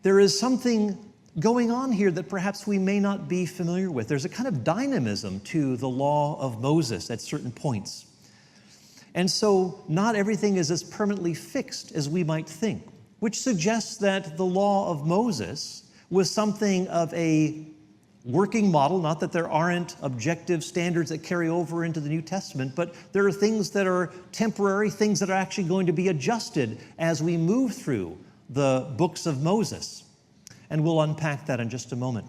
there is something going on here that perhaps we may not be familiar with. There's a kind of dynamism to the law of Moses at certain points. And so not everything is as permanently fixed as we might think, which suggests that the law of Moses was something of a working model, not that there aren't objective standards that carry over into the New Testament, but there are things that are temporary, things that are actually going to be adjusted as we move through the books of Moses. And we'll unpack that in just a moment.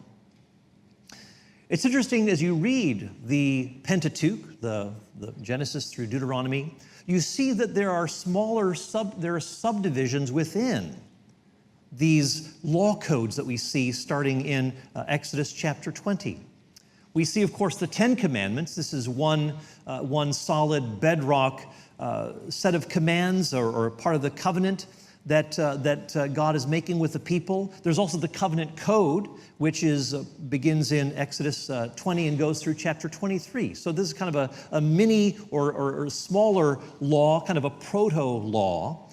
It's interesting as you read the Pentateuch, the Genesis through Deuteronomy, you see that there are subdivisions within these law codes that we see starting in Exodus chapter 20. We see, of course, the Ten Commandments. This is one solid bedrock set of commands or part of the covenant that God is making with the people. There's also the covenant code, which begins in Exodus 20 and goes through chapter 23. So this is kind of a mini or smaller law, kind of a proto-law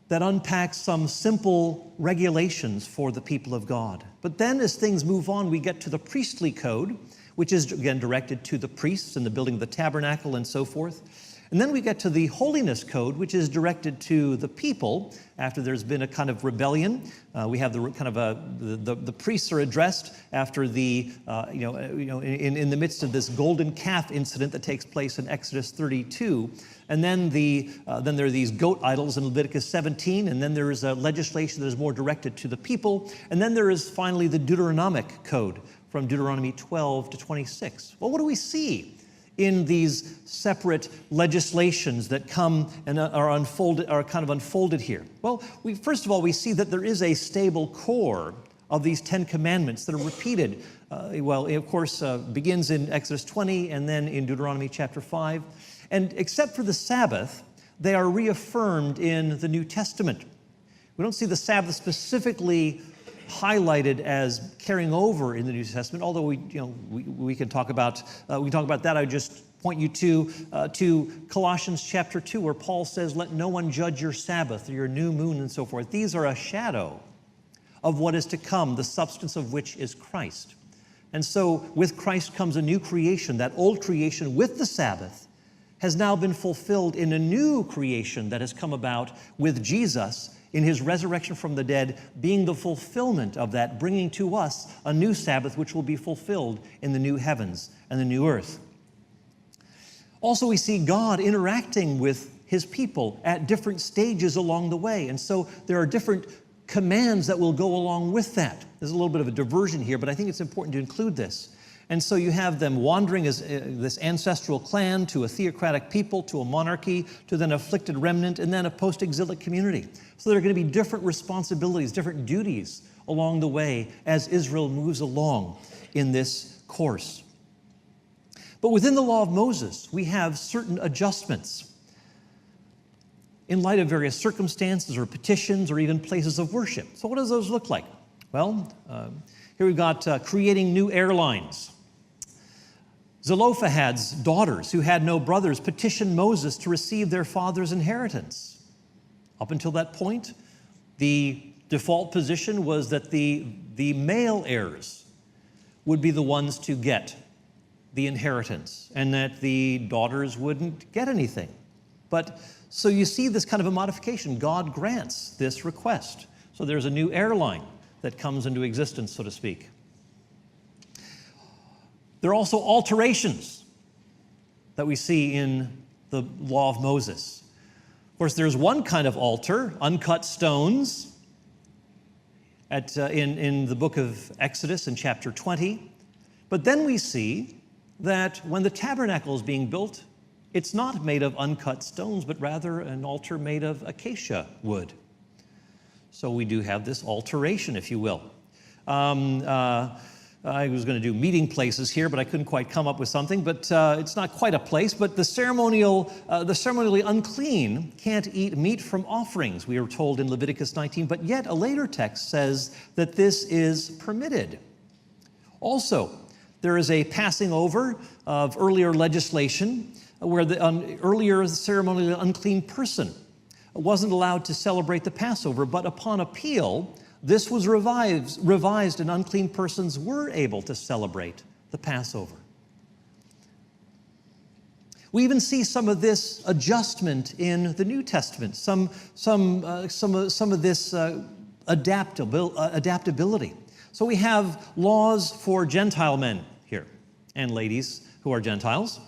that unpacks some simple regulations for the people of God. But then as things move on, we get to the priestly code, which is, again, directed to the priests and the building of the tabernacle and so forth. And then we get to the holiness code, which is directed to the people after there's been a kind of rebellion. We have the priests are addressed after in the midst of this golden calf incident that takes place in Exodus 32. And then there are these goat idols in Leviticus 17, and then there is a legislation that is more directed to the people. And then there is finally the Deuteronomic code from Deuteronomy 12 to 26. Well, what do we see in these separate legislations that come and are kind of unfolded here? Well, first of all, we see that there is a stable core of these Ten Commandments that are repeated. Begins in Exodus 20 and then in Deuteronomy chapter 5. And except for the Sabbath, they are reaffirmed in the New Testament. We don't see the Sabbath specifically highlighted as carrying over in the New Testament, although we can talk about that. I would just point you to Colossians chapter 2, where Paul says, "Let no one judge your Sabbath or your new moon," and so forth. These are a shadow of what is to come, the substance of which is Christ. And so with Christ comes a new creation. That old creation with the Sabbath has now been fulfilled in a new creation that has come about with Jesus in his resurrection from the dead, being the fulfillment of that, bringing to us a new Sabbath which will be fulfilled in the new heavens and the new earth. Also, we see God interacting with his people at different stages along the way. And so there are different commands that will go along with that. There's a little bit of a diversion here, but I think it's important to include this. And so you have them wandering as this ancestral clan to a theocratic people, to a monarchy, to then afflicted remnant, and then a post-exilic community. So there are going to be different responsibilities, different duties along the way as Israel moves along in this course. But within the law of Moses, we have certain adjustments in light of various circumstances or petitions or even places of worship. So what does those look like? Well, here we've got creating new airlines. Zelophehad's daughters, who had no brothers, petitioned Moses to receive their father's inheritance. Up until that point, the default position was that the male heirs would be the ones to get the inheritance, and that the daughters wouldn't get anything. But so you see this kind of a modification. God grants this request. So there's a new airline that comes into existence, so to speak. There are also alterations that we see in the law of Moses. Of course, there's one kind of altar, uncut stones, in the book of Exodus in chapter 20. But then we see that when the tabernacle is being built, it's not made of uncut stones, but rather an altar made of acacia wood. So we do have this alteration, if you will. I was going to do meeting places here, but I couldn't quite come up with something. But it's not quite a place. But the ceremonially unclean can't eat meat from offerings, we are told in Leviticus 19. But yet a later text says that this is permitted. Also, there is a passing over of earlier legislation where the earlier ceremonially unclean person wasn't allowed to celebrate the Passover, but upon appeal, this was revised, and unclean persons were able to celebrate the Passover. We even see some of this adjustment in the New Testament, some of this adaptability. So we have laws for Gentile men here and ladies who are Gentiles.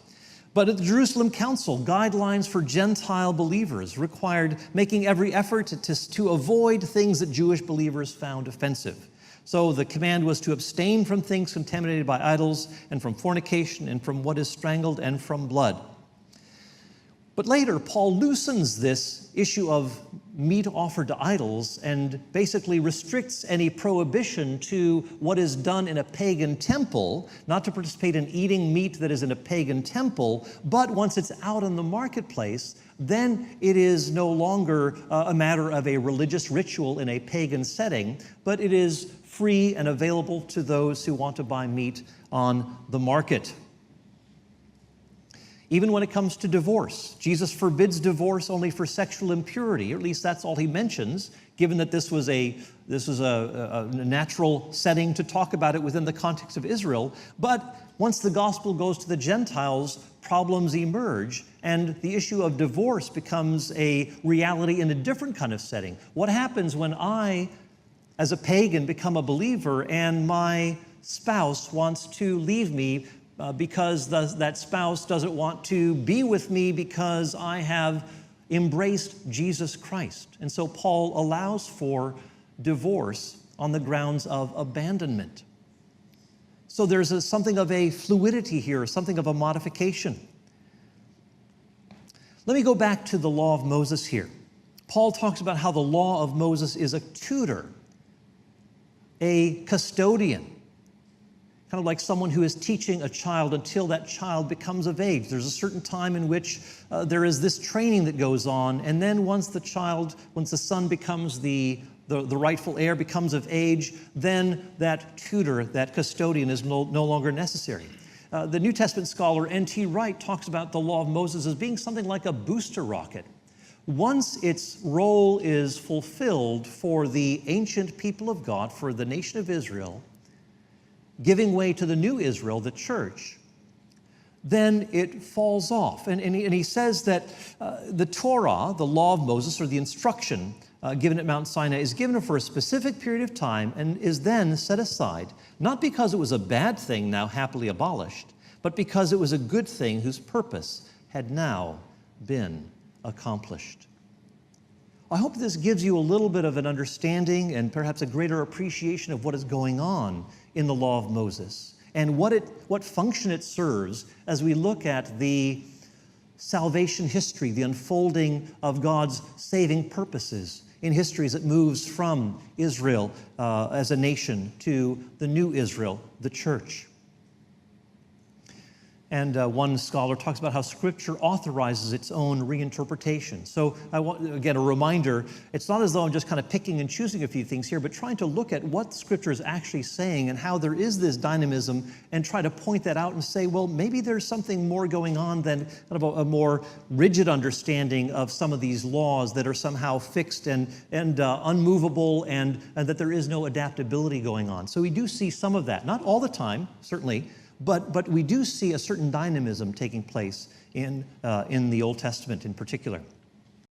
But at the Jerusalem Council, guidelines for Gentile believers required making every effort to avoid things that Jewish believers found offensive. So the command was to abstain from things contaminated by idols, and from fornication, and from what is strangled, and from blood. But later, Paul loosens this issue of meat offered to idols and basically restricts any prohibition to what is done in a pagan temple, not to participate in eating meat that is in a pagan temple, but once it's out in the marketplace, then it is no longer a matter of a religious ritual in a pagan setting, but it is free and available to those who want to buy meat on the market. Even when it comes to divorce, Jesus forbids divorce only for sexual impurity, or at least that's all he mentions, given that this was a natural setting to talk about it within the context of Israel. But once the gospel goes to the Gentiles, problems emerge, and the issue of divorce becomes a reality in a different kind of setting. What happens when I, as a pagan, become a believer and my spouse wants to leave me because that spouse doesn't want to be with me because I have embraced Jesus Christ? And so Paul allows for divorce on the grounds of abandonment. So there's something of a fluidity here, something of a modification. Let me go back to the law of Moses here. Paul talks about how the law of Moses is a tutor, a custodian, kind of like someone who is teaching a child until that child becomes of age. There's a certain time in which there is this training that goes on, and then once the son becomes the rightful heir, becomes of age, then that tutor, that custodian is no longer necessary. The New Testament scholar N.T. Wright talks about the law of Moses as being something like a booster rocket. Once its role is fulfilled for the ancient people of God, for the nation of Israel, giving way to the new Israel, the church, then it falls off. And he says that the Torah, the law of Moses, or the instruction given at Mount Sinai, is given for a specific period of time and is then set aside, not because it was a bad thing now happily abolished, but because it was a good thing whose purpose had now been accomplished. I hope this gives you a little bit of an understanding and perhaps a greater appreciation of what is going on in the law of Moses and what function it serves as we look at the salvation history, the unfolding of God's saving purposes in history as it moves from Israel as a nation to the new Israel, the church. And one scholar talks about how Scripture authorizes its own reinterpretation. So I want, again, a reminder, it's not as though I'm just kind of picking and choosing a few things here, but trying to look at what Scripture is actually saying and how there is this dynamism and try to point that out and say, well, maybe there's something more going on than kind of a more rigid understanding of some of these laws that are somehow fixed and unmovable and that there is no adaptability going on. So we do see some of that, not all the time, certainly, but we do see a certain dynamism taking place in the Old Testament in particular.